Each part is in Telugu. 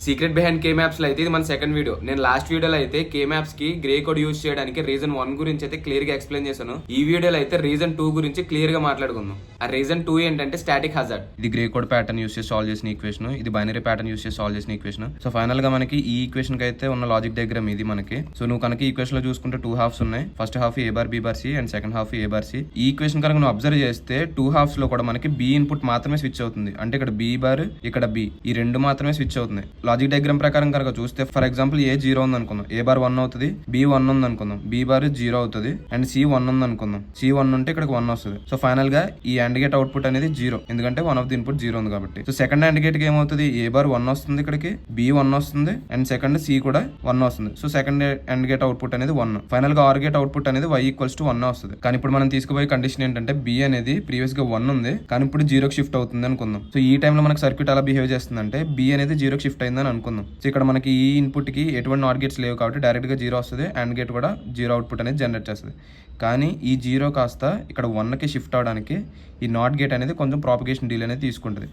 సీక్రెట్ బిహైండ్ కే మ్యాప్స్ లో అయితే ఇది మన సెకండ్ వీడియో. నేను లాస్ట్ వీడియోలో అయితే కే మ్యాప్స్ కి గ్రే కోడ్ యూజ్ చేయడానికి రీజన్ 1 గురించి అయితే క్లియర్ గా ఎక్స్ప్లెయిన్ చేశాను. ఈ వీడియోలో అయితే రీజన్ 2 గురించి క్లియర్ గా మాట్లాడుకుందాం. ఆ రీజన్ 2 ఏంటంటే స్టాటిక్ హజార్డ్. ఇది గ్రే కోడ్ ప్యాటర్న్ యూస్ చేసి సాల్వ్ చేసిన ఈక్వేషన్, ఇది బైనరీ ప్యాటర్న్ యూస్ చేసి సాల్వ్ చేసిన ఈక్వేషన్. సో ఫైనల్ గా మనకి ఈ ఈక్వేషన్ కి అయితే ఉన్న లాజిక్ డయాగ్రామ్ ఇది మనకి. సో నువ్వు కనుక ఈక్వేషన్ లో చూసుకుంటే 2 హాఫ్స్ ఉన్నాయి. First half A bar B bar C and second half A bar C. ఈ ఈక్వేషన్ కనుక నువ్వు అబ్జర్వ్ చేస్తే 2 హాఫ్స్ లో కూడా మనకి బి ఇన్పుట్ మాత్రమే స్విచ్ అవుతుంది. అంటే ఇక్కడ బి బార్, ఇక్కడ బి, ఈ రెండు మాత్రమే స్విచ్ అవుతుంది. లాజిక్ డయాగ్రామ్ ప్రకారం కనుక చూస్తే ఫర్ ఎగ్జాంపుల్ ఏ 0 ఉంది అనుకుందాం, ఏ బార్ 1 అవుతుంది, బి 1 ఉంది అనుకుందాం, బి బార్ 0 అవుతుంది అండ్ సి 1 ఉంది అనుకుందాం, సి 1 ఉంటే ఇక్కడికి 1 వస్తుంది. సో ఫైనల్ గా ఈ అండ్ గేట్ అవుట్పుట్ అనేది 0, ఎందుకంటే వన్ ఆఫ్ ది ఇన్పుట్ 0 ఉంది కాబట్టి. సో సెకండ్ అండ్ గేట్ కి ఏమవుతుంది, ఏ బార్ 1 వస్తుంది, ఇక్కడికి బి 1 వస్తుంది అండ్ సెకండ్ సి కూడా 1 వస్తుంది. So second and gate output అనేది 1. ఫైనల్ గా ఆర్ గేట్ అవుట్పుట్ అనేది y ఈక్వల్స్ టు 1 వస్తుంది. కానీ ఇప్పుడు మనం తీసుకుపోయే కండిషన్ ఏంటంటే బి అనేది ప్రీవియస్ గా 1 ఉంది కానీ ఇప్పుడు 0కి షిఫ్ట్ అవుతుంది అనుకుందాం. సో ఈ టైంలో మనకి సర్క్యూట్ ఎలా బిహేవ్ చేస్తుందంటే బి అనేది 0కి షిఫ్ట్ అయిందని అనుకుందాం. సో ఇక్కడ మనకి ఈ ఇన్పుట్ కి ఎటువంటి నాట్ గేట్స్ లేవు కాబట్టి డైరెక్ట్ గా 0 వస్తుంది, అండ్ గేట్ కూడా 0 అవుట్పుట్ అనేది జనరేట్ చేస్తుంది. కానీ ఈ 0 కాస్త ఇక్కడ 1కి షిఫ్ట్ అవడానికి ఈ నాట్ గేట్ అనేది కొంచెం ప్రాపగేషన్ డీల్ అనేది తీసుకుంటుంది.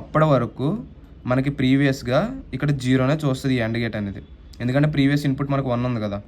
అప్పటి వరకు మనకి ప్రీవియస్గా ఇక్కడ 0నే చూస్తుంది ఈ అండ్ గేట్ అనేది, ఎందుకంటే ప్రీవియస్ ఇన్పుట్ మనకు 1 ఉంది కదా.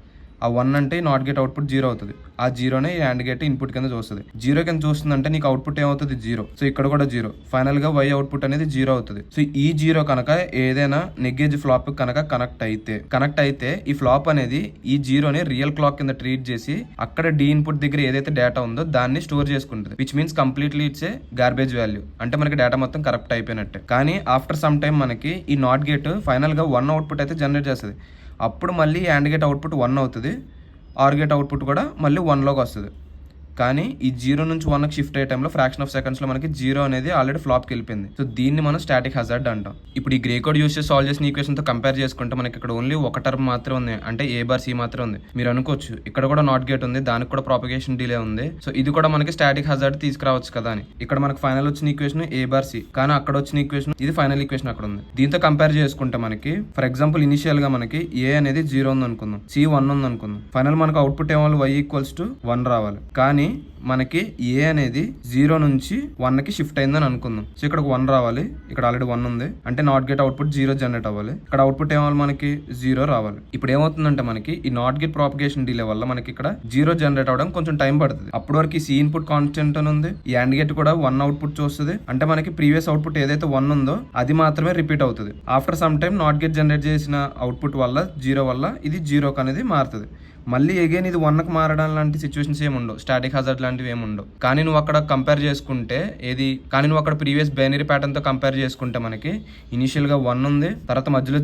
ఆ 1 అంటే నాట్ గేట్ అవుట్పుట్ 0 అవుతుంది. ఆ 0నే ఈ అండ్ గేట్ ఇన్పుట్ కింద చూస్తుంది. 0 కింద చూస్తుందంటే నీకు అవుట్పుట్ ఏమవుతుంది, 0. సో ఇక్కడ కూడా 0. ఫైనల్ గా y అవుట్పుట్ అనేది 0 అవుతుంది. సో ఈ 0 కనుక ఏదైనా నెగ్గేజ్ ఫ్లాప్ కనుక కనెక్ట్ అయితే ఈ ఫ్లాప్ అనేది ఈ 0ని రియల్ క్లాక్ కింద ట్రీట్ చేసి అక్కడ డి ఇన్పుట్ దగ్గర ఏదైతే డేటా ఉందో దాన్ని స్టోర్ చేసుకుంటుంది. Which means completely it's a garbage value, అంటే మనకి డేటా మొత్తం కరప్ట్ అయిపోయినట్టే. కానీ ఆఫ్టర్ సమ్ టైం మనకి ఈ నాట్ గేట్ ఫైనల్ గా 1 అవుట్పుట్ అయితే జనరేట్ చేస్తుంది. అప్పుడు మళ్ళీ యాండ్ గేట్ అవుట్పుట్ 1 అవుతుంది, ఆర్ గేట్ అవుట్పుట్ కూడా మళ్ళీ 1లోకి వస్తుంది. కానీ ఈ 0 నుంచి 1కి షిఫ్ట్ అయ్యే టైంలో ఫ్రాక్షన్ ఆఫ్ సెకండ్స్లో మనకి 0 అనేది ఆల్రెడీ ఫ్లాప్కి వెళ్ళిపోయింది. సో దీన్ని మనం స్టాటిక్ హజార్డ్ అంటాం. ఇప్పుడు ఈ గ్రే కోడ్ యూస్ చేసి సాల్వ్ చేసిన ఈక్వేషన్తో కంపేర్ చేసుకుంటే మనకి ఇక్కడ ఓన్లీ ఒక టర్మ్ మాత్రమే ఉంది, అంటే ఏ బార్ సి మాత్రమే ఉంది. మీరు అనుకోవచ్చు ఇక్కడ కూడా నాట్ గేట్ ఉంది, దానికి కూడా ప్రాపగేషన్ డిలే ఉంది, సో ఇది కూడా మనకి స్టాటిక్ హజార్డ్ తీసుకురావచ్చు కదా అని. ఇక్కడ మనకి ఫైనల్ వచ్చిన ఈక్వేషన్ ఏ బార్ సి, కానీ అక్కడ వచ్చిన ఈక్వేషన్ ఇది ఫైనల్ ఈక్వేషన్ అక్కడ ఉంది. దీంతో కంపేర్ చేసుకుంటే మనకి ఫర్ ఎగ్జాంపుల్ ఇనిషియల్ గా మనకి ఏ అనేది 0 ఉంది అనుకుందాం, సి 1 ఉంది అనుకుందాం. ఫైనల్ మనకు అవుట్పుట్ ఏమో y ఈక్వల్స్ టు 1 రావాలి. కానీ మనకి ఏ అనేది 0 నుంచి 1కి షిఫ్ట్ అయిందని అనుకుందాం. సో ఇక్కడ 1 రావాలి, ఇక్కడ ఆల్రెడీ 1 ఉంది, అంటే నాట్ గేట్ అవుట్పుట్ 0 జనరేట్ అవ్వాలి. ఇక్కడ అవుట్పుట్ ఏమవ్వాలి, మనకి 0 రావాలి. ఇప్పుడు ఏమవుతుందంటే మనకి ఈ నాట్ గేట్ ప్రాపగేషన్ డిలే వల్ల మనకి ఇక్కడ 0 జనరేట్ అవడం కొంచెం టైం పడుతుంది. అప్పటి వరకు సి ఇన్పుట్ కాన్స్టెంట్ అని ఉంది, ఈ యాండ్ గేట్ కూడా 1 అవుట్పుట్ చూస్తుంది, అంటే మనకి ప్రీవియస్ అవుట్పుట్ ఏదైతే 1 ఉందో అది మాత్రమే రిపీట్ అవుతుంది. After some time not gate generate చేసిన అవుట్పుట్ వల్ల 0 వల్ల ఇది 0 అనేది మారుతుంది. మళ్ళీ అగైన్ ఇది 1కి మారడం లాంటి సిచ్యువేషన్స్ ఏమి ఉండవు, స్టాటిక్ హజార్డ్ లాంటివి ఏమి ఉండవు. కానీ నువ్వు అక్కడ కంపేర్ చేసుకుంటే ప్రీవియస్ బైనరీ ప్యాటర్న్ తో కంపేర్ చేసుకుంటే మనకి ఇనిషియల్ గా 1 ఉంది, తర్వాత మధ్యలో